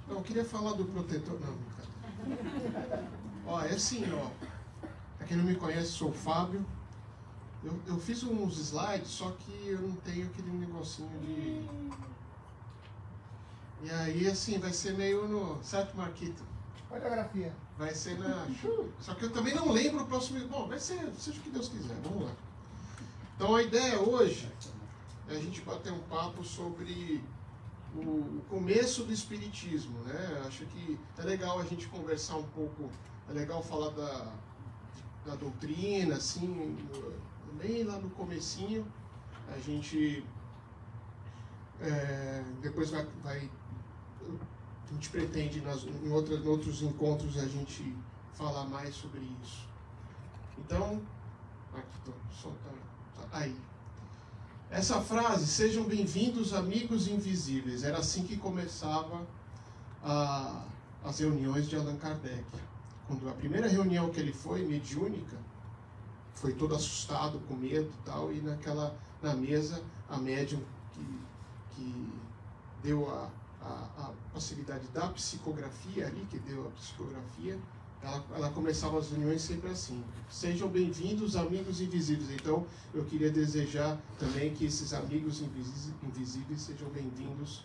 Não, eu queria falar do protetor. Não, brincadeira. Ó, é assim, ó. Pra quem não me conhece, sou o Fábio. Eu fiz uns slides, só que eu não tenho aquele negocinho de... E aí, assim, vai ser meio no... Certo, Marquito? Fotografia. Vai ser na... Só que eu também não lembro o próximo... Bom, vai ser, seja o que Deus quiser. Vamos lá. Então, a ideia hoje é a gente bater um papo sobre o começo do Espiritismo, né? Acho que é legal a gente conversar um pouco... É legal falar da doutrina, assim... Bem lá no comecinho, a gente depois a gente pretende em outros encontros a gente falar mais sobre isso. Então, aqui, aí. Essa frase, sejam bem-vindos amigos invisíveis, era assim que começava as reuniões de Allan Kardec. Quando a primeira reunião que ele foi, mediúnica, foi todo assustado, com medo e tal, e na mesa, a médium que deu a facilidade da psicografia ali, que deu a psicografia, ela começava as reuniões sempre assim: sejam bem-vindos amigos invisíveis. Então, eu queria desejar também que esses amigos invisíveis sejam bem-vindos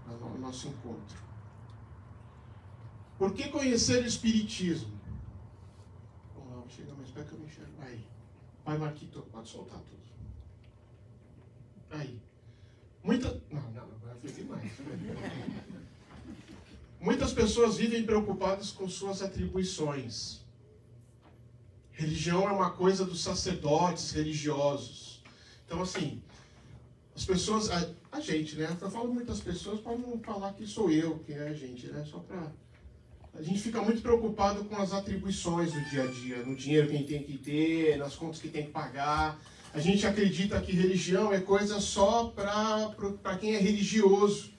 ao nosso encontro. Por que conhecer o Espiritismo? Vamos lá, chega mais perto que eu me enxergo. Aí. Pai Marquito, pode soltar tudo. Aí. Não, agora foi demais. Muitas pessoas vivem preocupadas com suas atribuições. Religião é uma coisa dos sacerdotes religiosos. Então, assim, as pessoas, a gente, né? Eu falo muitas pessoas para não falar que sou eu, que é a gente, né? Só para... A gente fica muito preocupado com as atribuições do dia a dia, no dinheiro que a gente tem que ter, nas contas que tem que pagar. A gente acredita que religião é coisa só para quem é religioso,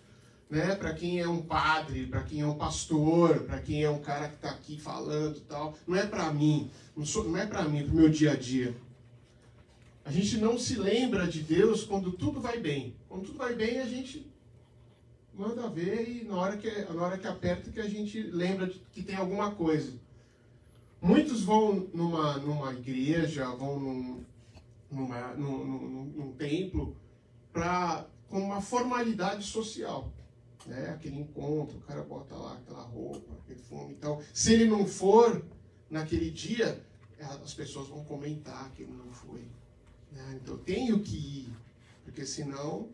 né? Para quem é um padre, para quem é um pastor, para quem é um cara que está aqui falando e tal. Não é para mim, não é para mim, para o meu dia a dia. A gente não se lembra de Deus quando tudo vai bem. Quando tudo vai bem, a gente manda ver e na hora que aperta que a gente lembra que tem alguma coisa. Muitos vão numa igreja, vão num templo com uma formalidade social, né? Aquele encontro, o cara bota lá aquela roupa, aquele fumo e tal. Se ele não for naquele dia, as pessoas vão comentar que ele não foi, né? Então eu tenho que ir, porque senão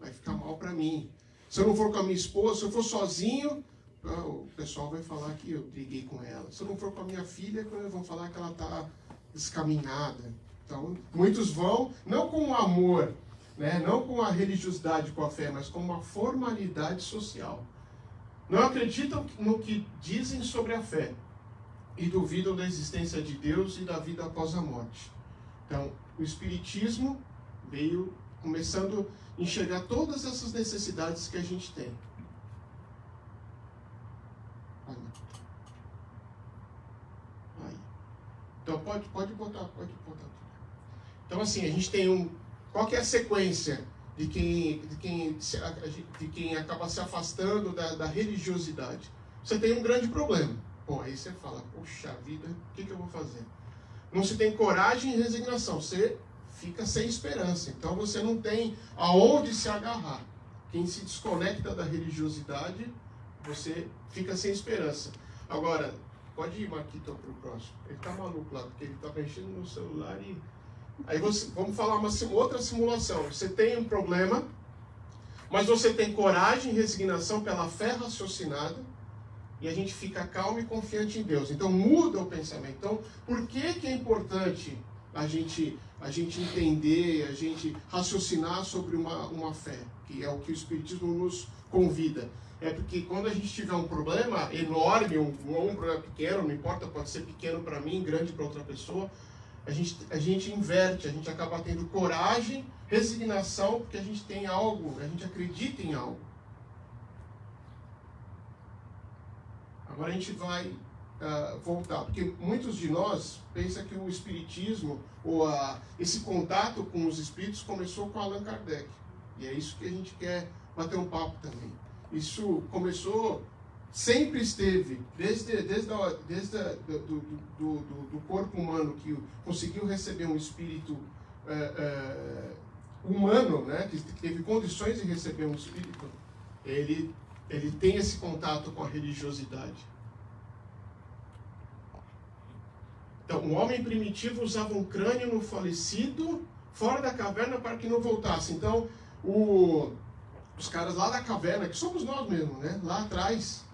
vai ficar mal para mim. Se eu não for com a minha esposa, se eu for sozinho, o pessoal vai falar que eu briguei com ela. Se eu não for com a minha filha, vão falar que ela está descaminhada. Então, muitos vão, não com o amor, né? Não com a religiosidade, com a fé, mas com uma formalidade social. Não acreditam no que dizem sobre a fé e duvidam da existência de Deus e da vida após a morte. Então, o Espiritismo veio começando a enxergar todas essas necessidades que a gente tem. Aí. Então, pode botar tudo. Então, assim, a gente tem qual que é a sequência de quem acaba se afastando da religiosidade? Você tem um grande problema. Bom, aí você fala, poxa vida, o que eu vou fazer? Não se tem coragem e resignação. Você fica sem esperança. Então você não tem aonde se agarrar. Quem se desconecta da religiosidade, você fica sem esperança. Agora, pode ir, Marquito, para o próximo. Ele está maluco lá, porque ele está mexendo no celular e... Aí vamos falar outra simulação. Você tem um problema, mas você tem coragem e resignação pela fé raciocinada, e a gente fica calmo e confiante em Deus. Então muda o pensamento. Então, por que é importante a gente entender, a gente raciocinar sobre uma fé, que é o que o Espiritismo nos convida? É porque quando a gente tiver um problema enorme, um problema pequeno, não importa, pode ser pequeno para mim, grande para outra pessoa, a gente inverte, a gente acaba tendo coragem, resignação, porque a gente tem algo, a gente acredita em algo. Agora a gente vai voltar, porque muitos de nós pensam que o Espiritismo, ou esse contato com os Espíritos, começou com Allan Kardec. E é isso que a gente quer bater um papo também. Isso começou, sempre esteve, desde do corpo humano que conseguiu receber um espírito humano, né, que teve condições de receber um espírito, ele tem esse contato com a religiosidade. Então, o homem primitivo usava um crânio no falecido fora da caverna para que não voltasse. Então, os caras lá da caverna, que somos nós mesmos, né? Lá atrás,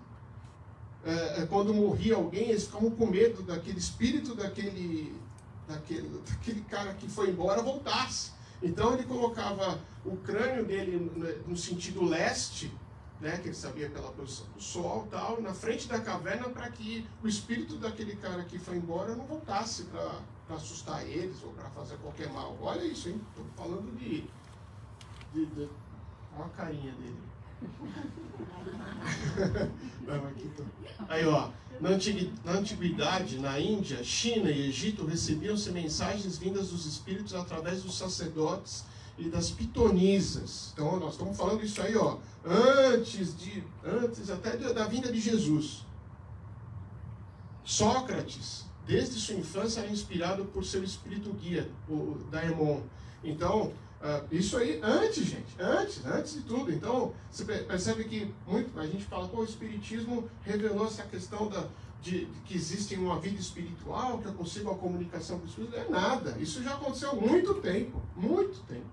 quando morria alguém, eles ficavam com medo daquele espírito daquele cara que foi embora voltasse. Então, ele colocava o crânio dele no sentido leste, né, que ele sabia pela posição do sol e tal, na frente da caverna, para que o espírito daquele cara que foi embora não voltasse para assustar eles ou para fazer qualquer mal. Olha isso, hein? Estou falando de olha a carinha dele. Aí, ó, na antiguidade, na Índia, China e Egito, recebiam-se mensagens vindas dos espíritos através dos sacerdotes e das pitonisas. Então, nós estamos falando isso aí, ó, antes até da vinda de Jesus. Sócrates, desde sua infância, era inspirado por seu espírito guia, o Daemon. Então, isso aí, antes, gente, antes de tudo. Então, você percebe que a gente fala, pô, o Espiritismo revelou essa questão de que existe uma vida espiritual, que eu consigo a comunicação com o Espírito. Não é nada, isso já aconteceu há muito tempo, muito tempo.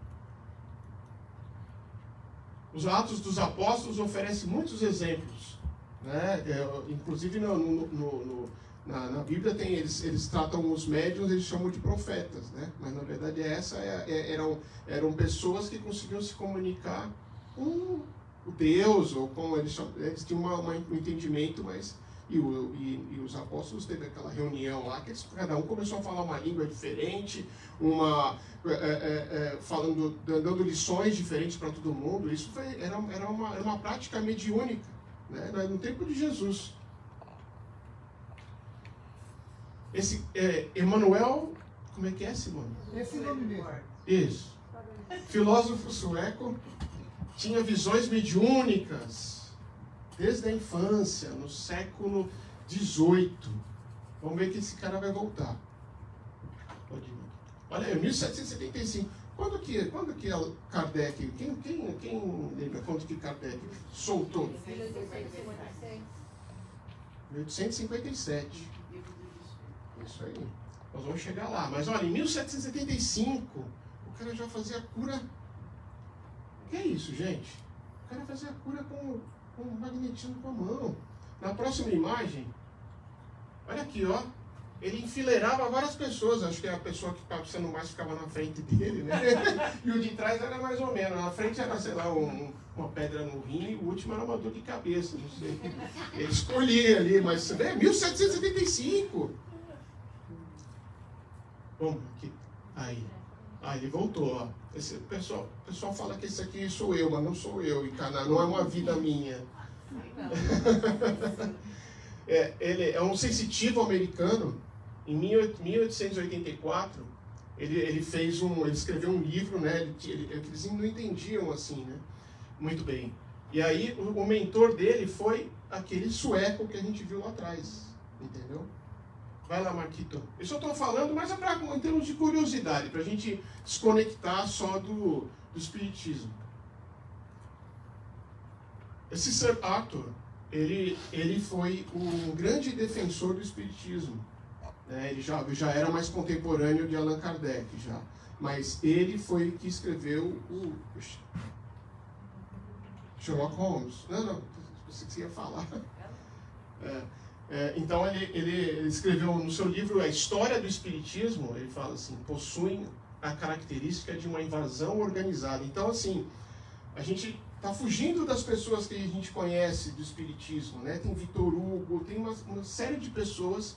Os Atos dos Apóstolos oferecem muitos exemplos, né? Inclusive na Bíblia eles tratam os médiuns, eles chamam de profetas, né? Mas na verdade eram pessoas que conseguiam se comunicar com o Deus, ou como eles tinham um entendimento, mas e os apóstolos teve aquela reunião lá que cada um começou a falar uma língua diferente, dando lições diferentes para todo mundo. Isso era uma prática mediúnica, né? No tempo de Jesus. Esse Emanuel, como é que é, Simone? Esse nome mesmo. Isso. Filósofo sueco, tinha visões mediúnicas desde a infância, no século XVIII. Vamos ver que esse cara vai voltar. Pode ir. Olha aí, 1775. Quando que Kardec, quem lembra quando que Kardec soltou? 1857. Isso aí. Nós vamos chegar lá. Mas olha, em 1775, o cara já fazia a cura. O que é isso, gente? O cara fazia a cura com magnetismo com a mão. Na próxima imagem, olha aqui, ó. Ele enfileirava várias pessoas. Acho que a pessoa que estava sendo mais ficava na frente dele, né? E o de trás era mais ou menos. Na frente era, sei lá, uma pedra no rim, e o último era uma dor de cabeça, não sei. Ele escolhia ali, mas você vê, 1775. Vamos aqui. Aí. Ele voltou, ó. O pessoal fala que esse aqui sou eu, mas não sou eu. E não é uma vida minha. Ele é um sensitivo americano. Em 1884, ele escreveu um livro, né? Eles não entendiam assim, né? Muito bem. E aí o mentor dele foi aquele sueco que a gente viu lá atrás. Entendeu? Vai lá, Marquito. Eu só estou falando, mas é em termos de curiosidade, para a gente desconectar só do espiritismo. Esse Sir Arthur, ele foi um grande defensor do espiritismo. Né? Ele já era mais contemporâneo de Allan Kardec, já. Mas ele foi que escreveu o Sherlock Holmes. Não, você ia falar. Então ele escreveu no seu livro A História do Espiritismo, ele fala assim, possuem a característica de uma invasão organizada. Então, assim, a gente está fugindo das pessoas que a gente conhece do Espiritismo, né? Tem Victor Hugo, tem uma série de pessoas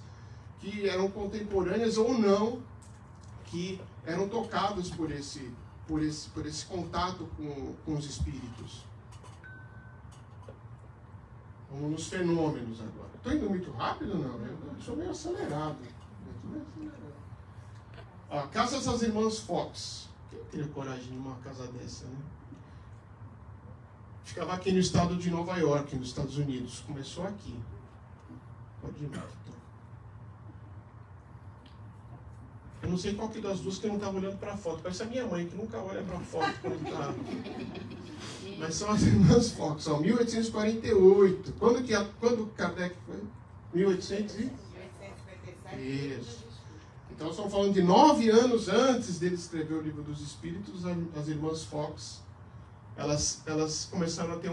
que eram contemporâneas ou não, que eram tocadas por esse contato com os espíritos. Vamos nos fenômenos agora. Estou indo muito rápido? Não, eu sou meio acelerado. A Casa das Irmãs Fox. Quem teria coragem de ir numa casa dessa, né? ficava aqui no estado de Nova York, nos Estados Unidos. Começou aqui. Pode ir, Marco. Eu não sei qual que das duas que eu não estava olhando para a foto. Parece a minha mãe, que nunca olha para a foto quando está. Mas são as irmãs Fox, ó, 1848. Quando Kardec foi? 1800 e? 1857. Isso. Então, estamos falando de 9 anos antes dele escrever o Livro dos Espíritos. As irmãs Fox, elas começaram a ter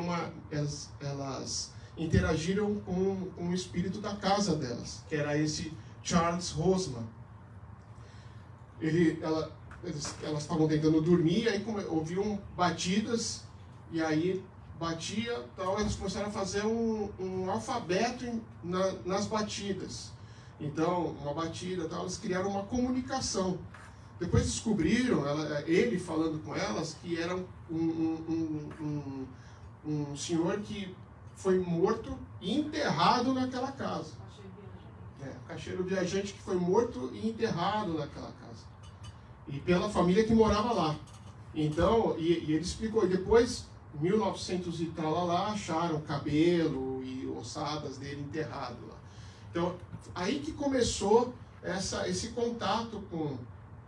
elas interagiram com o espírito da casa delas, que era esse Charles Rosman. Elas estavam tentando dormir, aí ouviam batidas, e aí batia, tal, eles começaram a fazer um alfabeto nas batidas. Então, uma batida, tal, eles criaram uma comunicação. Depois descobriram, ele falando com elas, que era um senhor que foi morto e enterrado naquela casa. Caixeiro viajante que foi morto e enterrado naquela casa. E pela família que morava lá. Então, e ele explicou, e depois, em 1900 e tal, lá, acharam cabelo e ossadas dele enterrado lá. Então, aí que começou esse contato com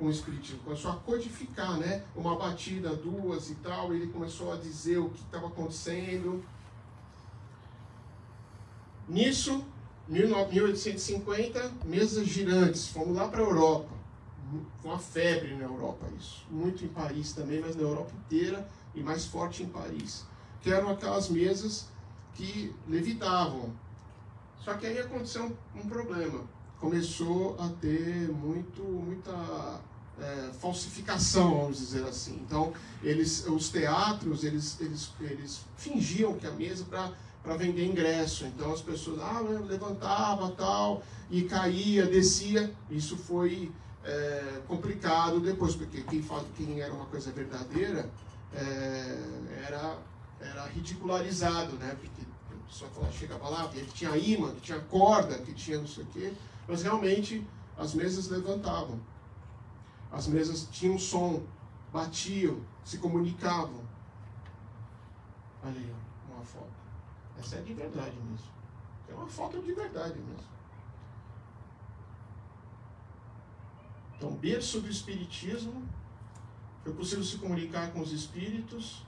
o Espiritismo, começou a codificar, né? Uma batida, duas e tal, ele começou a dizer o que estava acontecendo. Nisso, 1850, mesas girantes, fomos lá para a Europa. Uma febre na Europa isso. Muito em Paris também, mas na Europa inteira e mais forte em Paris. Que eram aquelas mesas que levitavam. Só que aí aconteceu um problema. Começou a ter muita falsificação, vamos dizer assim. Então, os teatros, eles fingiam que a mesa para vender ingresso. Então, as pessoas levantava tal, e caía, descia. Isso foi complicado depois, porque quem era uma coisa verdadeira era ridicularizado, né? Porque a pessoa chegava lá, que tinha imã, que tinha corda, que tinha não sei o quê, mas realmente as mesas levantavam, as mesas tinham som, batiam, se comunicavam. Olha aí, uma foto. Essa é de verdade mesmo. É uma foto de verdade mesmo. Então, berço do Espiritismo, foi possível se comunicar com os espíritos.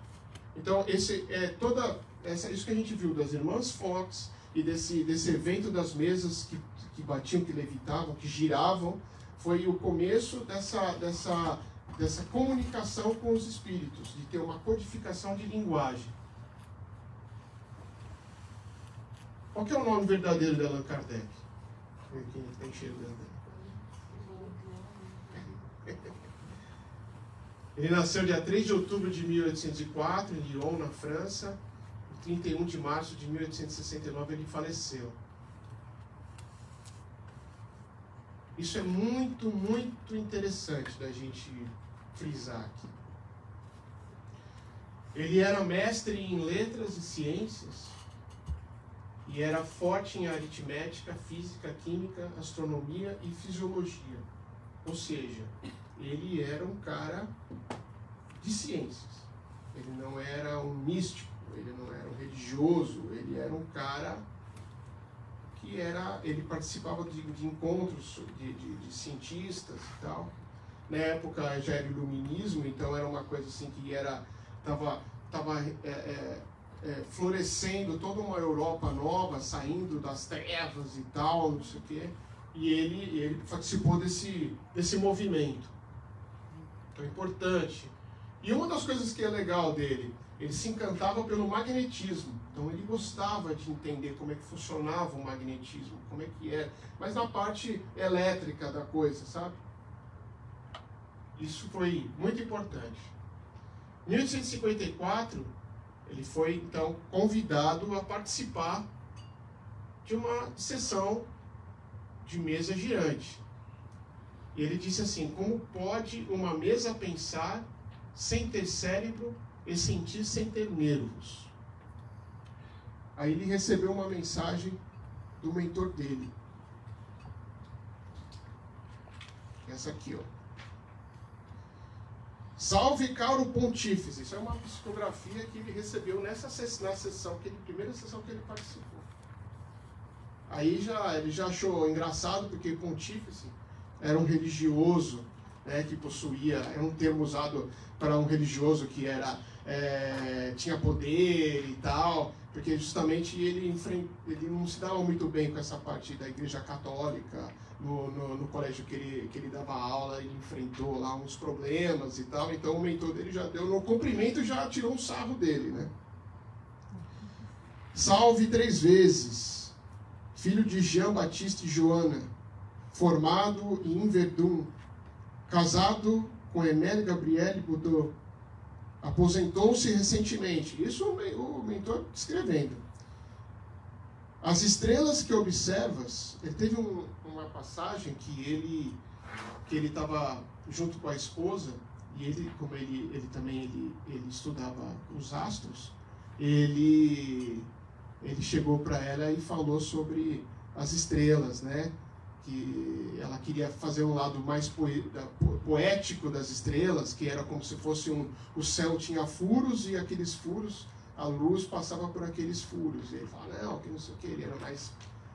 Então, isso que a gente viu das irmãs Fox e desse evento das mesas que batiam, que levitavam, que giravam, foi o começo dessa comunicação com os espíritos, de ter uma codificação de linguagem. Qual que é o nome verdadeiro de Allan Kardec? Quem está enxergando? Ele nasceu dia 3 de outubro de 1804, em Lyon, na França. E 31 de março de 1869 ele faleceu. Isso é muito, muito interessante da gente frisar aqui. Ele era mestre em letras e ciências e era forte em aritmética, física, química, astronomia e fisiologia. Ou seja, ele era um cara de ciências. Ele não era um místico, ele não era um religioso, ele era um cara que ele participava de encontros de cientistas e tal. Na época já era iluminismo, então era uma coisa assim que estava florescendo toda uma Europa nova, saindo das trevas e tal, não sei o quê. E ele participou desse movimento. Então é importante. E uma das coisas que é legal dele, ele se encantava pelo magnetismo. Então ele gostava de entender como é que funcionava o magnetismo, como é que é, mas na parte elétrica da coisa, sabe? Isso foi muito importante. Em 1854, ele foi então convidado a participar de uma sessão de mesa girante. E ele disse assim: como pode uma mesa pensar sem ter cérebro e sentir sem ter nervos? Aí ele recebeu uma mensagem do mentor dele. Essa aqui, ó. Salve caro pontífice. Isso é uma psicografia que ele recebeu na primeira sessão que ele participou. Aí ele já achou engraçado, porque pontífice era um religioso, né, que possuía, é um termo usado para um religioso que tinha poder e tal, porque justamente ele não se dava muito bem com essa parte da Igreja Católica. No colégio que ele dava aula, ele enfrentou lá uns problemas e tal, então o mentor dele já deu no cumprimento e já tirou um sarro dele, né? Salve 3 vezes, filho de Jean Baptiste e Joana, formado em Verdun, casado com Emile Gabrielle Boudot, aposentou-se recentemente. Isso o mentor escrevendo. As estrelas que observas, ele teve uma passagem que ele estava junto com a esposa, e como ele também estudava os astros, ele chegou para ela e falou sobre as estrelas, né? Que ela queria fazer um lado mais poético das estrelas, que era como se fosse o céu tinha furos, e aqueles furos, a luz passava por aqueles furos. E ele fala, não, que não sei o que, ele era mais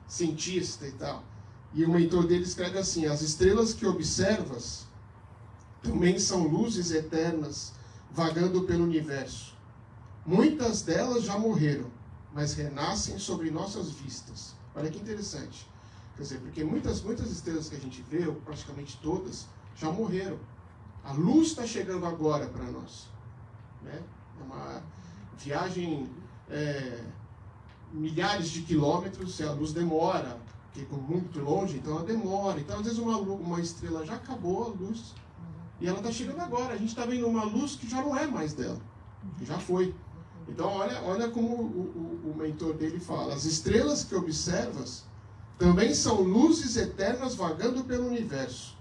cientista e tal. E o mentor dele escreve assim: as estrelas que observas também são luzes eternas vagando pelo universo. Muitas delas já morreram, mas renascem sobre nossas vistas. Olha que interessante. Quer dizer, porque muitas estrelas que a gente vê, ou praticamente todas, já morreram. A luz está chegando agora para nós, né? É uma viagem milhares de quilômetros, e a luz demora, porque é muito longe, então ela demora. Então, às vezes, uma estrela já acabou a luz, e ela está chegando agora. A gente está vendo uma luz que já não é mais dela, que já foi. Então, olha como o mentor dele fala: as estrelas que observas também são luzes eternas vagando pelo universo.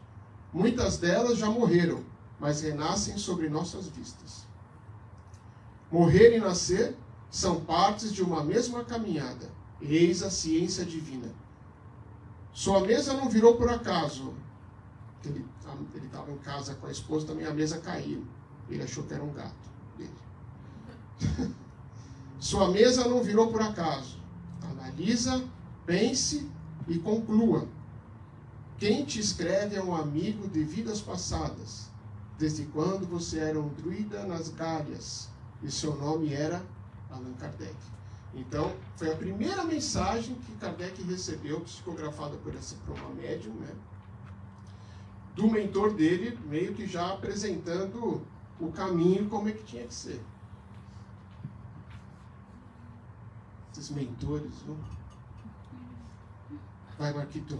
Muitas delas já morreram, mas renascem sobre nossas vistas. Morrer e nascer são partes de uma mesma caminhada. Eis a ciência divina. Sua mesa não virou por acaso. Ele estava em casa com a esposa, também a mesa caiu. Ele achou que era um gato dele. Sua mesa não virou por acaso. Analisa, pense e conclua. Quem te escreve é um amigo de vidas passadas, desde quando você era um druida nas Gálias, e seu nome era Allan Kardec. Então, foi a primeira mensagem que Kardec recebeu, psicografada por uma médium, né, do mentor dele, meio que já apresentando o caminho, como é que tinha que ser. Esses mentores, não? Vai, Marquito.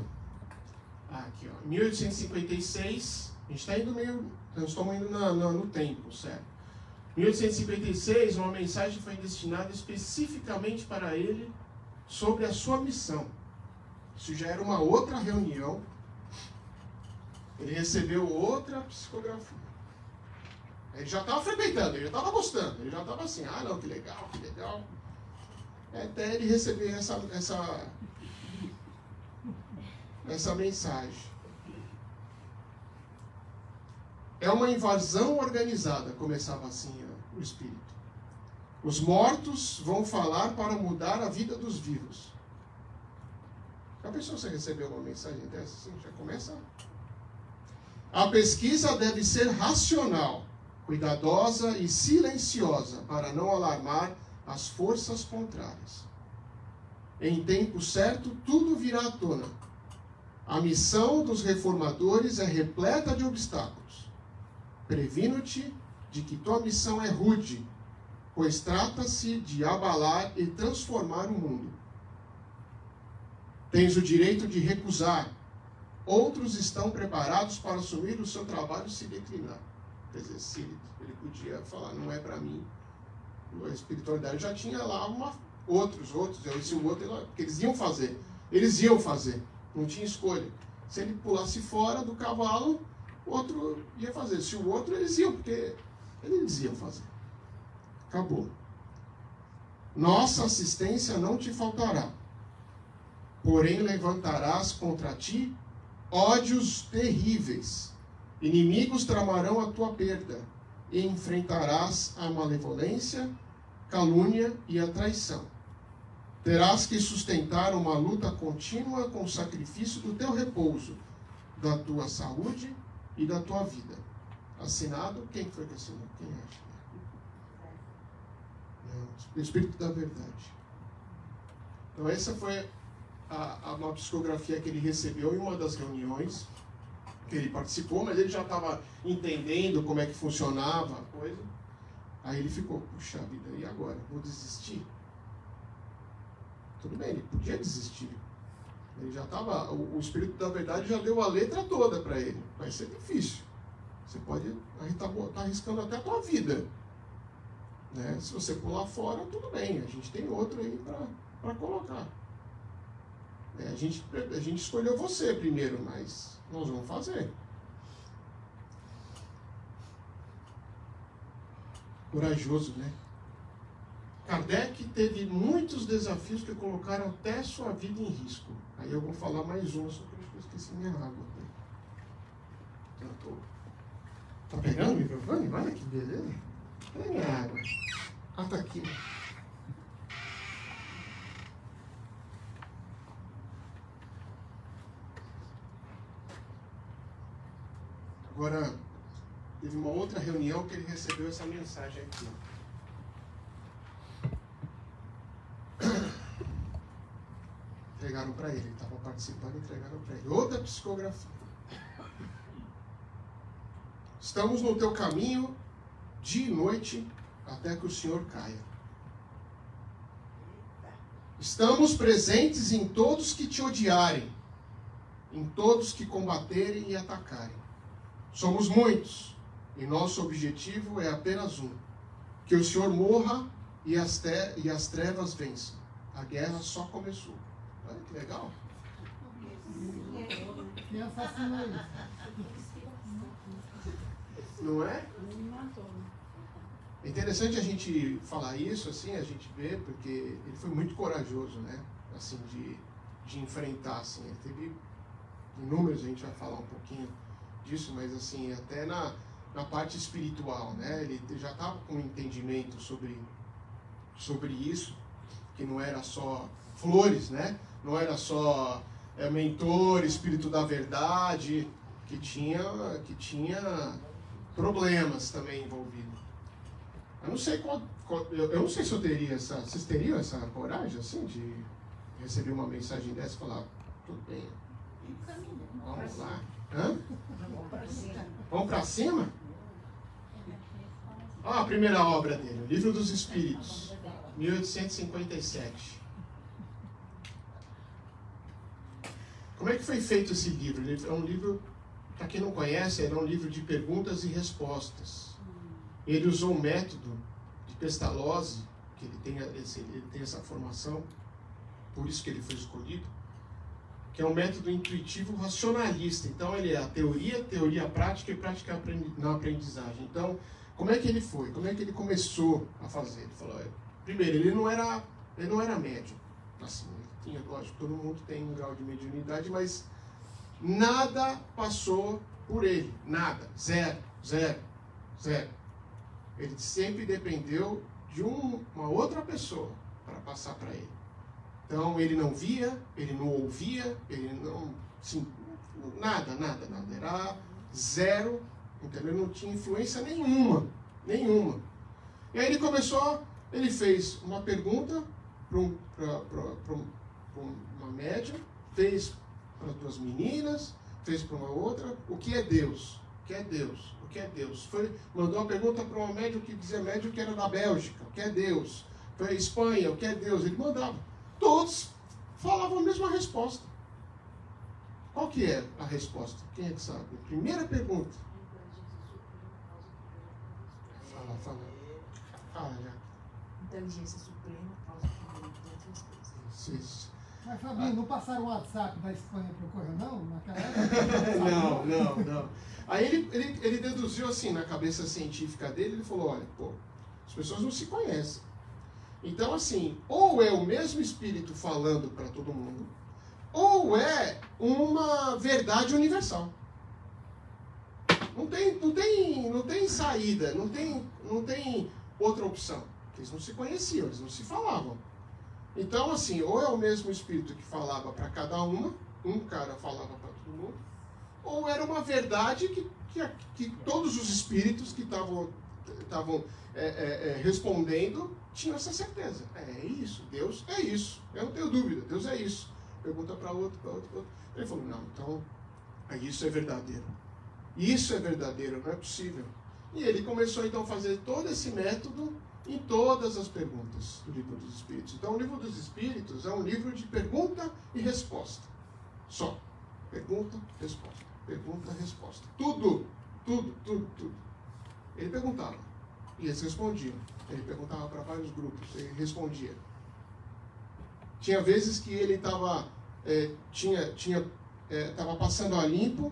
Aqui, ó. 1856, a gente está indo nós estamos indo no tempo, certo? 1856, uma mensagem foi destinada especificamente para ele sobre a sua missão. Isso já era uma outra reunião. Ele recebeu outra psicografia. Ele já estava frequentando, ele já estava gostando, ele já estava assim, não, que legal, que legal. Até ele receber essa mensagem. É uma invasão organizada, começava assim o espírito. Os mortos vão falar para mudar a vida dos vivos. A pessoa, você recebeu uma mensagem dessa, assim, já começa. A pesquisa deve ser racional, cuidadosa e silenciosa, para não alarmar as forças contrárias. Em tempo certo, tudo virá à tona. A missão dos reformadores é repleta de obstáculos. Previno-te de que tua missão é rude, pois trata-se de abalar e transformar o mundo. Tens o direito de recusar. Outros estão preparados para assumir o seu trabalho se declinar. Quer dizer, se ele podia falar, não é para mim. A espiritualidade já tinha lá outros, esse outro, que eles iam fazer. Eles iam fazer, não tinha escolha. Se ele pulasse fora do cavalo, o outro ia fazer. Se o outro, eles iam, porque eles iam fazer. Acabou. Nossa assistência não te faltará. Porém, levantarás contra ti ódios terríveis. Inimigos tramarão a tua perda. e enfrentarás a malevolência, calúnia e a traição. Terás que sustentar uma luta contínua com o sacrifício do teu repouso, da tua saúde e da tua vida. Assinado, quem foi que assinou? Quem acha? O Espírito da Verdade. Então essa foi uma psicografia que ele recebeu em uma das reuniões que ele participou, mas ele já estava entendendo como é que funcionava a coisa. Aí ele ficou, puxa vida, e agora? Vou desistir? Tudo bem, ele podia desistir. Ele já estava, o Espírito da Verdade já deu a letra toda para ele. Vai ser difícil. Você pode estar arriscando até a tua vida. Né? Se você pular fora, tudo bem. A gente tem outro aí para colocar. A gente escolheu você primeiro, mas nós vamos fazer. Corajoso, né? Kardec teve muitos desafios que colocaram até sua vida em risco. Aí eu vou falar mais uma, só que eu esqueci minha água. Tá pegando o microfone? Olha que beleza. Cadê minha água? Ah, tá aqui. Agora, teve uma outra reunião que ele recebeu essa mensagem aqui. Entregaram para ele estava participando e entregaram para ele. Outra psicografia. Estamos no teu caminho, dia e noite, até que o Senhor caia. Estamos presentes em todos que te odiarem, em todos que combaterem e atacarem. Somos muitos, e nosso objetivo é apenas um: que o Senhor morra e as trevas vençam. A guerra só começou. Olha que legal. Não é? É interessante a gente falar isso, assim, a gente vê, porque ele foi muito corajoso, né? Assim, de enfrentar, assim. Ele teve inúmeros, a gente vai falar um pouquinho disso, mas assim, até na parte espiritual, né? Ele já estava com um entendimento sobre isso, que não era só flores, né? Não era só mentor, Espírito da Verdade, que tinha problemas também envolvidos. Eu não sei eu não sei se eu teria vocês teriam essa coragem, assim, de receber uma mensagem dessa e falar, tudo bem, vamos lá. Hã? Vamos para cima? Olha a primeira obra dele, o Livro dos Espíritos, 1857. Como é que foi feito esse livro? Ele é um livro, para quem não conhece, ele é um livro de perguntas e respostas. Ele usou um método de Pestalozzi, que ele tem essa formação, por isso que ele foi escolhido, que é um método intuitivo racionalista. Então, ele é a teoria prática e prática na aprendizagem. Então, como é que ele foi? Como é que ele começou a fazer? Ele falou, primeiro, ele não era médium. Assim, lógico, todo mundo tem um grau de mediunidade, mas nada passou por ele. Nada. Zero. Ele sempre dependeu de uma outra pessoa para passar para ele. Então, ele não via, ele não ouvia, ele não... Assim, nada. Era zero, entendeu? Ele não tinha influência nenhuma. E aí ele fez uma pergunta para uma médium, fez para duas meninas, fez para uma outra, o que é Deus? O que é Deus? O que é Deus? Mandou uma pergunta para uma médium que dizia médium que era da Bélgica, o que é Deus? Foi Espanha, o que é Deus? Ele mandava. Todos falavam a mesma resposta. Qual que é a resposta? Quem é que sabe? Primeira pergunta. Fala já. Inteligência suprema, causa de todas as coisas. Isso. Mas, Fabinho, não passaram o WhatsApp da Espanha para o Correio, não? Naquela época? Não. Aí ele deduziu assim, na cabeça científica dele, ele falou, olha, as pessoas não se conhecem. Então, assim, ou é o mesmo Espírito falando para todo mundo, ou é uma verdade universal. Não tem saída, não tem outra opção. Eles não se conheciam, eles não se falavam. Então, assim, ou é o mesmo Espírito que falava para cada uma, um cara falava para todo mundo, ou era uma verdade que todos os espíritos que estavam respondendo tinham essa certeza. É isso, Deus é isso. Eu não tenho dúvida, Deus é isso. Pergunta para outro, para outro, para outro. Ele falou, não, então, isso é verdadeiro. Isso é verdadeiro, não é possível. E ele começou então a fazer todo esse método em todas as perguntas do Livro dos Espíritos. Então, o Livro dos Espíritos é um livro de pergunta e resposta. Só. Pergunta, resposta. Pergunta, resposta. Tudo. Ele perguntava. E eles respondiam. Ele perguntava para vários grupos. Ele respondia. Tinha vezes que ele estava passando a limpo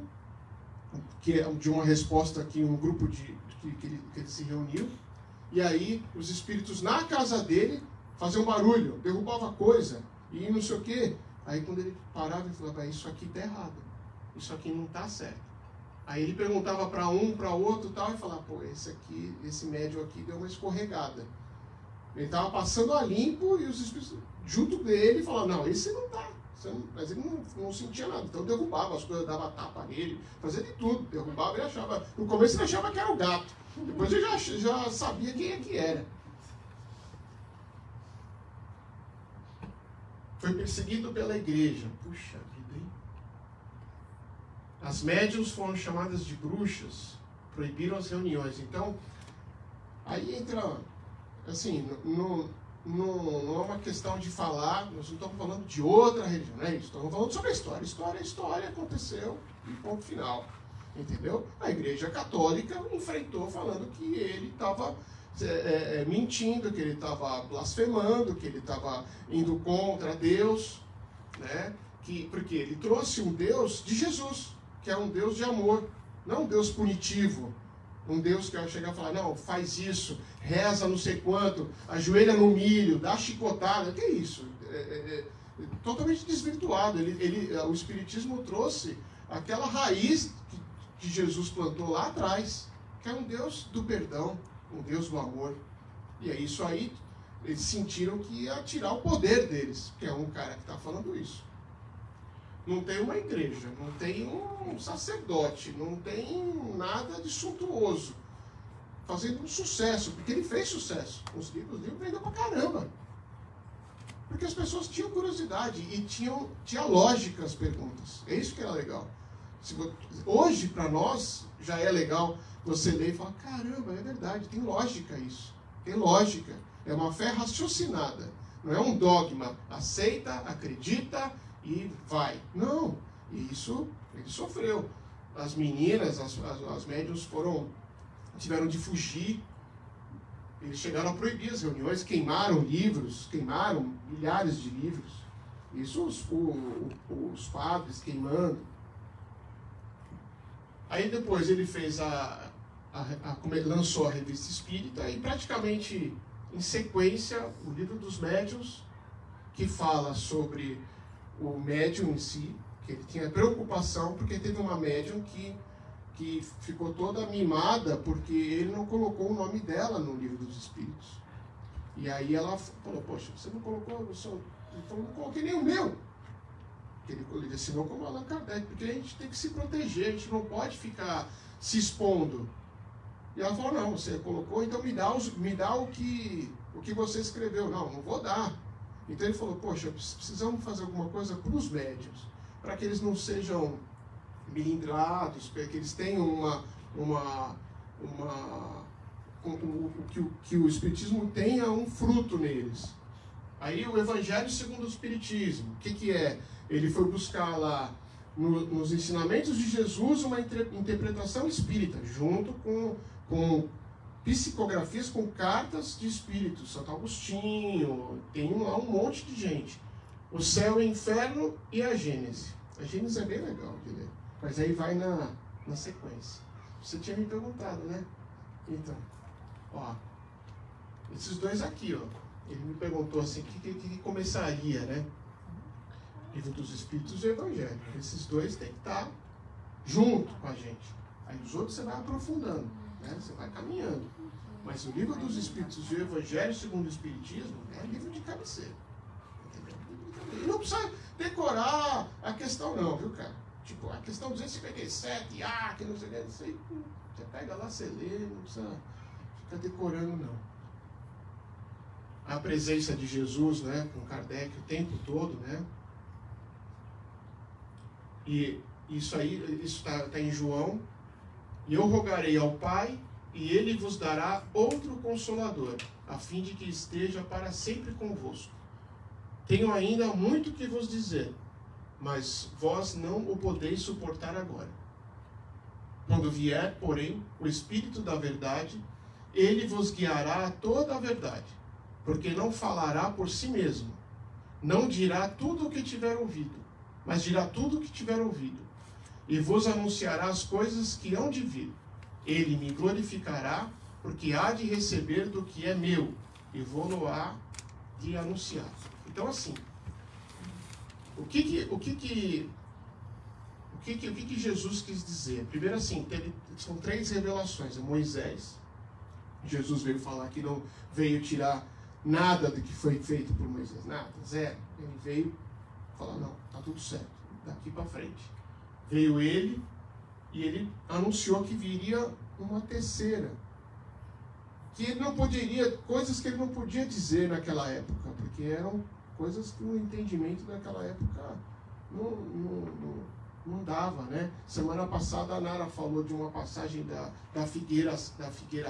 de uma resposta que um grupo que ele se reuniu. E aí, os espíritos na casa dele faziam barulho, derrubavam coisa, e não sei o quê. Aí, quando ele parava, ele falava, isso aqui está errado, isso aqui não está certo. Aí ele perguntava para um, para outro, tal, e falava, pô, esse médium aqui deu uma escorregada. Ele estava passando a limpo, e os espíritos, junto dele, falavam, não, esse não está. Mas ele não sentia nada, então derrubava as coisas, dava tapa nele, fazia de tudo, derrubava e achava. No começo ele achava que era o gato, depois ele já sabia quem é que era. Foi perseguido pela igreja. Puxa vida, hein? As médiuns foram chamadas de bruxas, proibiram as reuniões. Então, aí entra, assim, não é uma questão de falar, nós não estamos falando de outra religião, não é isso? Estamos falando sobre a história. História aconteceu e ponto final. Entendeu? A Igreja Católica enfrentou falando que ele estava mentindo, que ele estava blasfemando, que ele estava indo contra Deus, né? Porque ele trouxe um Deus de Jesus, que é um Deus de amor, não um Deus punitivo. Um Deus que vai chegar e falar, não, faz isso, reza não sei quanto, ajoelha no milho, dá chicotada. Que é isso? Totalmente desvirtuado. O Espiritismo trouxe aquela raiz que Jesus plantou lá atrás, que é um Deus do perdão, um Deus do amor. E é isso aí, eles sentiram que ia tirar o poder deles, que é um cara que está falando isso. Não tem uma igreja, não tem um sacerdote, não tem nada de suntuoso, fazendo um sucesso, porque ele fez sucesso. Os livros vendeu pra caramba. Porque as pessoas tinham curiosidade e tinha lógica as perguntas. É isso que era legal. Hoje, para nós, já é legal você ler e falar, caramba, é verdade, tem lógica isso. Tem lógica. É uma fé raciocinada. Não é um dogma. Aceita, acredita e vai. Não. E isso ele sofreu. As meninas, as médiuns tiveram de fugir. Eles chegaram a proibir as reuniões, queimaram livros, queimaram milhares de livros. Isso os padres queimando. Aí depois ele fez lançou a Revista Espírita e praticamente em sequência o Livro dos Médiuns, que fala sobre o médium em si, que ele tinha preocupação porque teve uma médium que ficou toda mimada porque ele não colocou o nome dela no Livro dos Espíritos. E aí ela falou, poxa, você não colocou o seu... Ele falou, não coloquei nem o meu. Ele assinou como Allan Kardec, porque a gente tem que se proteger, a gente não pode ficar se expondo. E ela falou, não, você colocou, então me dá o que você escreveu. Não vou dar. Então ele falou, poxa, precisamos fazer alguma coisa para os médiuns, para que eles não sejam melindrados, para que eles tenham que o Espiritismo tenha um fruto neles. Aí o Evangelho segundo o Espiritismo, o que é? Ele foi buscar lá nos ensinamentos de Jesus uma interpretação espírita, junto com psicografias, com cartas de espíritos, Santo Agostinho, tem lá um monte de gente. O Céu, o Inferno e a Gênese. A Gênese é bem legal de ler, mas aí vai na sequência. Você tinha me perguntado, né? Então, ó, esses dois aqui, ó, ele me perguntou assim, o que começaria, né? Livro dos Espíritos e o Evangelho. Esses dois têm que estar junto com a gente. Aí os outros você vai aprofundando, né? Você vai caminhando. Mas o livro dos Espíritos e o Evangelho segundo o Espiritismo é livro de cabeceira. Entendeu? E não precisa decorar a questão não, viu, cara? Tipo, a questão 257, que não sei o que, isso aí, você pega lá, você lê, não precisa ficar decorando não. A presença de Jesus, né, com Kardec o tempo todo, né? E isso aí, isso está em João. E eu rogarei ao Pai, e Ele vos dará outro Consolador, a fim de que esteja para sempre convosco. Tenho ainda muito que vos dizer, mas vós não o podeis suportar agora. Quando vier, porém, o Espírito da verdade, Ele vos guiará a toda a verdade, porque não falará por si mesmo, não dirá tudo o que tiver ouvido, mas dirá tudo o que tiver ouvido, e vos anunciará as coisas que hão de vir. Ele me glorificará, porque há de receber do que é meu, e vou-lo-á de anunciar. Então, assim, o que Jesus quis dizer? Primeiro, assim, são 3 revelações. É Moisés. Jesus veio falar que não veio tirar nada do que foi feito por Moisés. Nada, zero. Ele veio falar, não, tá tudo certo, daqui para frente. Veio ele, e ele anunciou que viria uma terceira. Que ele não poderia, coisas que ele não podia dizer naquela época, porque eram coisas que o entendimento daquela época não dava, né? Semana passada a Nara falou de uma passagem da figueira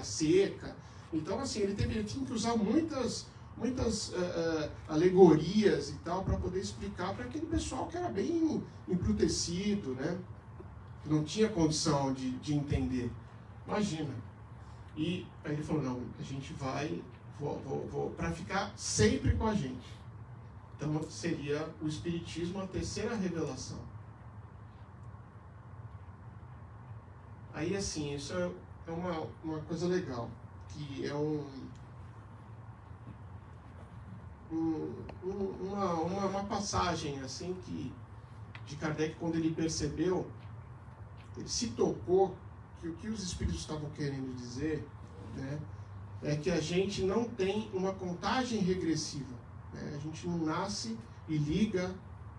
seca. Então, assim, ele tinha que usar muitas alegorias e tal para poder explicar para aquele pessoal que era bem embrutecido, né? Que não tinha condição de entender. Imagina. E aí ele falou, não, a gente vai, vou para ficar sempre com a gente. Então seria o Espiritismo a terceira revelação. Aí assim, isso é uma coisa legal, que é uma passagem assim que de Kardec, quando ele percebeu, ele se tocou que o que os espíritos estavam querendo dizer, né, é que a gente não tem uma contagem regressiva, né? A gente não nasce e liga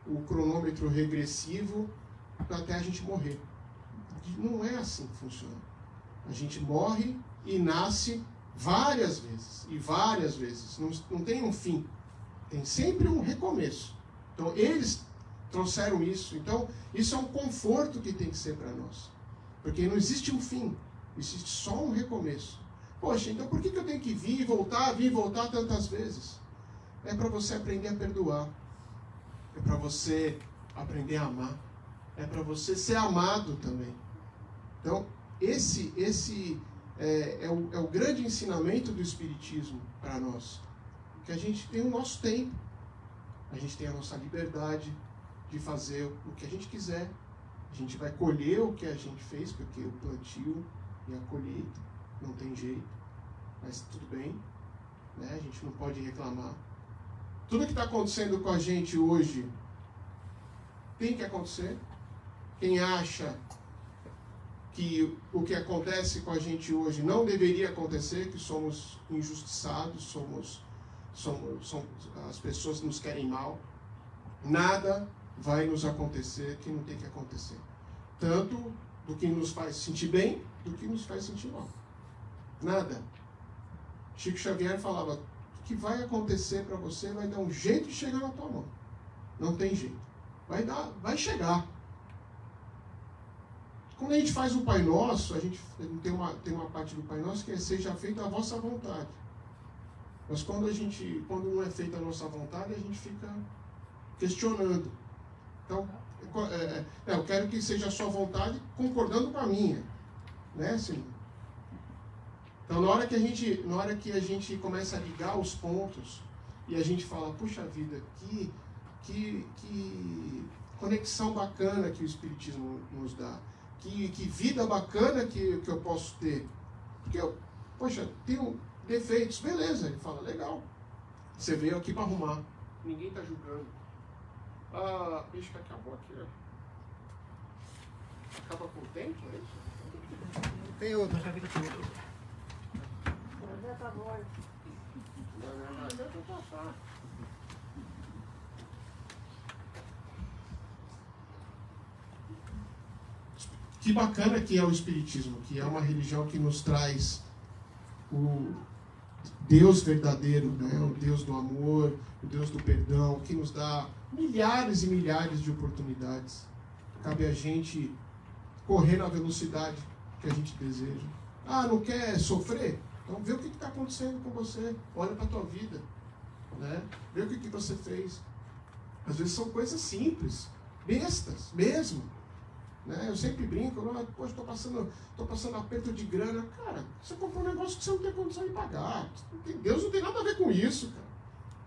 o cronômetro regressivo até a gente morrer. Não é assim que funciona. A gente morre e nasce várias vezes, e várias vezes. Não tem um fim. Tem sempre um recomeço. Então, eles trouxeram isso. Então, isso é um conforto que tem que ser para nós. Porque não existe um fim. Existe só um recomeço. Poxa, então por que eu tenho que vir e voltar tantas vezes? É para você aprender a perdoar. É para você aprender a amar. É para você ser amado também. Então, esse é o grande ensinamento do Espiritismo para nós. Que a gente tem o nosso tempo. A gente tem a nossa liberdade de fazer o que a gente quiser. A gente vai colher o que a gente fez, porque o plantio e a colheita não tem jeito. Mas tudo bem, né? A gente não pode reclamar. Tudo que está acontecendo com a gente hoje tem que acontecer. Quem acha que o que acontece com a gente hoje não deveria acontecer, que somos injustiçados, as pessoas nos querem mal, nada vai nos acontecer que não tem que acontecer. Tanto do que nos faz sentir bem, do que nos faz sentir mal. Nada. Chico Xavier falava, o que vai acontecer para você vai dar um jeito de chegar na tua mão. Não tem jeito. Vai chegar. Quando a gente faz o Pai Nosso, a gente tem uma parte do Pai Nosso que é seja feita a vossa vontade. Mas quando não é feita a nossa vontade, a gente fica questionando. Então, eu quero que seja a sua vontade concordando com a minha. Né, Senhor? Então, na hora que a gente começa a ligar os pontos e a gente fala, puxa vida, que conexão bacana que o Espiritismo nos dá. Que vida bacana que eu posso ter. Porque poxa, tenho defeitos, beleza. Ele fala, legal. Você veio aqui para arrumar. Ninguém está julgando. Bicho, que acabou aqui, ó. Acaba com o tempo, é isso? Tem outra. Que bacana que é o Espiritismo, que é uma religião que nos traz o Deus verdadeiro, né? O Deus do amor, o Deus do perdão, que nos dá milhares e milhares de oportunidades. Cabe a gente correr na velocidade que a gente deseja. Ah, não quer sofrer? Então vê o que está acontecendo com você. Olha para a tua vida, né? Vê o que você fez. Às vezes são coisas simples, bestas mesmo. Né? Eu sempre brinco, poxa, estou passando aperto de grana. Cara, você comprou um negócio que você não tem condição de pagar. Deus não tem nada a ver com isso, cara.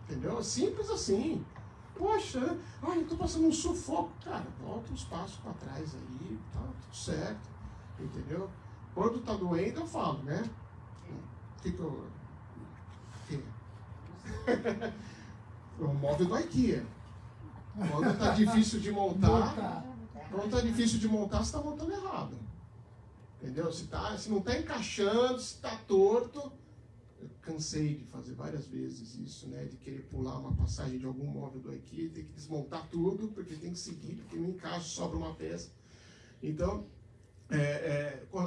Entendeu? É simples assim. Poxa, eu estou passando um sufoco. Cara, volta uns passos para trás aí, tá tudo certo. Entendeu? Quando está doendo, eu falo, né? O móvel do IKEA. Quando está difícil de montar... Quando está difícil de montar, você está montando errado. Entendeu? Se não está encaixando, se está torto. Eu cansei de fazer várias vezes isso, né? De querer pular uma passagem de algum móvel do IKEA, ter que desmontar tudo, porque tem que seguir, porque não encaixa, sobra uma peça. Então,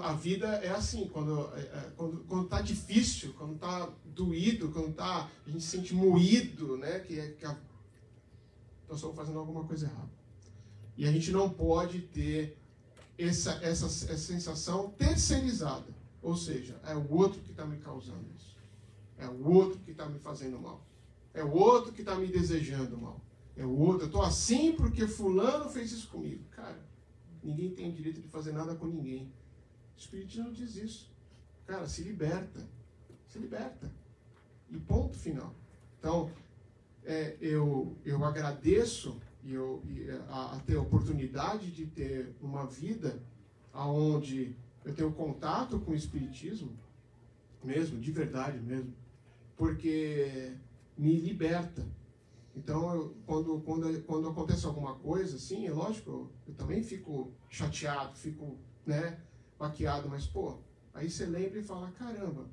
a vida é assim, quando está difícil, quando está doído, quando a gente se sente moído, né? Nós estamos fazendo alguma coisa errada. E a gente não pode ter essa sensação terceirizada. Ou seja, é o outro que está me causando isso. É o outro que está me fazendo mal. É o outro que está me desejando mal. É o outro. Eu estou assim porque fulano fez isso comigo. Cara, ninguém tem o direito de fazer nada com ninguém. O Espiritismo diz isso. Cara, se liberta. Se liberta. E ponto final. Então, eu agradeço a ter a oportunidade de ter uma vida onde eu tenho contato com o Espiritismo, mesmo, de verdade mesmo, porque me liberta. Então, quando acontece alguma coisa, assim, é lógico, eu também fico chateado, fico, né, baqueado, mas, pô, aí você lembra e fala, caramba,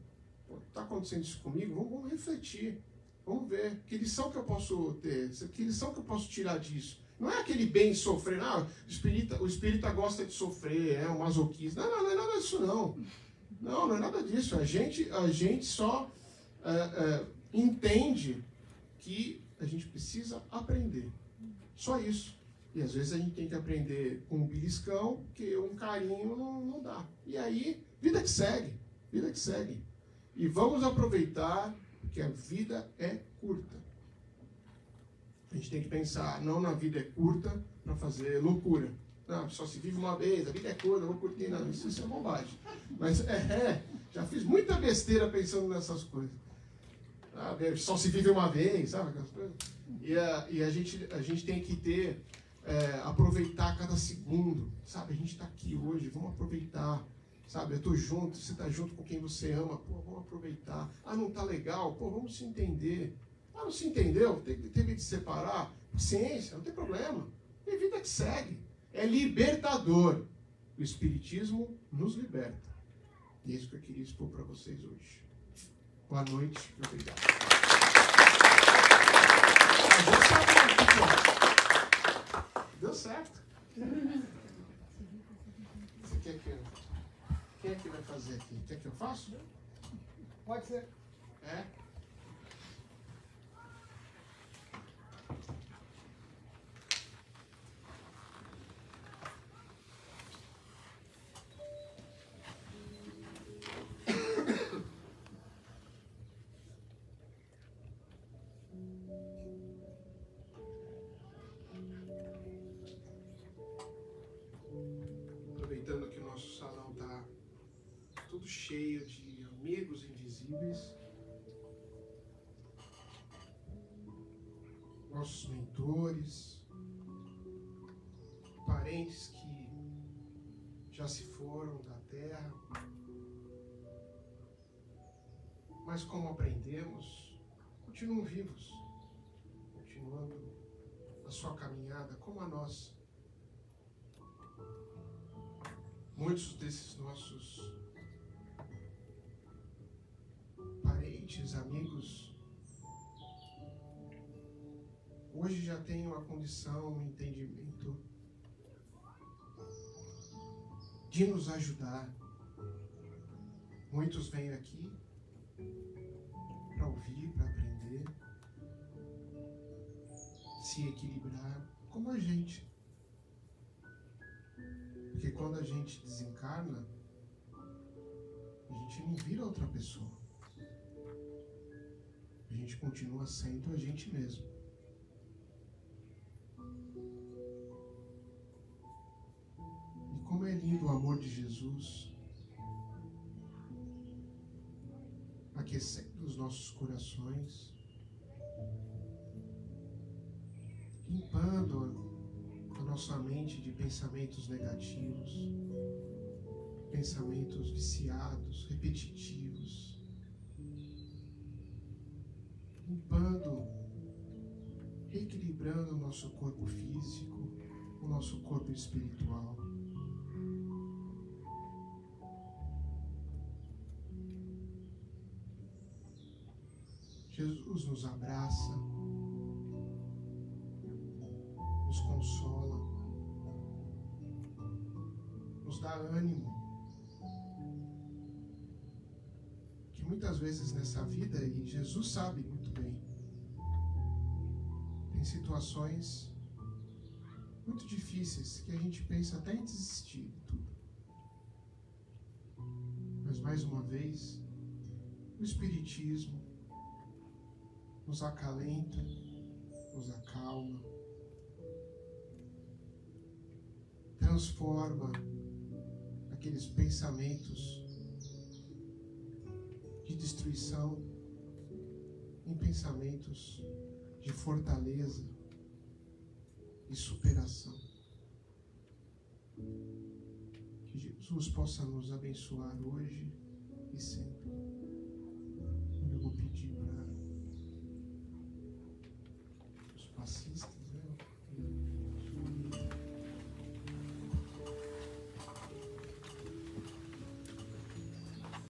está acontecendo isso comigo? Vamos refletir. Vamos ver, que lição que eu posso ter, que lição que eu posso tirar disso. Não é aquele bem sofrer, o espírita gosta de sofrer, é um masoquista. Não é nada disso não. Não é nada disso. A gente só entende que a gente precisa aprender. Só isso. E às vezes a gente tem que aprender com um beliscão, que um carinho não dá. E aí, vida que segue. Vida que segue. E vamos aproveitar que a vida é curta. A gente tem que pensar, não na vida é curta para fazer loucura. Não, só se vive uma vez, a vida é curta, eu vou curtir. Não, isso é bobagem. Mas já fiz muita besteira pensando nessas coisas. Só se vive uma vez, sabe aquelas coisas? E a gente tem que ter, aproveitar cada segundo, sabe? A gente está aqui hoje, vamos aproveitar. Sabe, eu estou junto, você está junto com quem você ama, pô, vamos aproveitar. Não está legal, pô, vamos se entender. Não se entendeu, teve de separar, ciência, não tem problema. É vida que segue. É libertador. O Espiritismo nos liberta. E é isso que eu queria expor para vocês hoje. Boa noite e obrigado. Deu certo. Você quer que eu... Quem é que vai fazer aqui? Quer que eu faça? Pode ser. É? Aproveitando que o nosso salão está tudo cheio de amigos invisíveis, nossos mentores, parentes que já se foram da terra, mas como aprendemos, continuam vivos, continuando a sua caminhada como a nossa. Muitos desses nossos parentes, amigos, hoje já têm uma condição, um entendimento de nos ajudar. Muitos vêm aqui para ouvir, para aprender, se equilibrar, como a gente. Porque quando a gente desencarna, a gente não vira outra pessoa. A gente continua sendo a gente mesmo. E como é lindo o amor de Jesus, aquecendo os nossos corações, limpando a nossa mente de pensamentos negativos, pensamentos viciados, repetitivos, limpando, reequilibrando o nosso corpo físico, o nosso corpo espiritual. Jesus nos abraça, nos consola, nos dá ânimo. Que muitas vezes nessa vida, e Jesus sabe muito bem, tem situações muito difíceis que a gente pensa até em desistir de tudo. Mas mais uma vez, o Espiritismo nos acalenta, nos acalma, transforma aqueles pensamentos de destruição em pensamentos de fortaleza e superação. Que Jesus possa nos abençoar hoje e sempre. Eu vou pedir para os passistas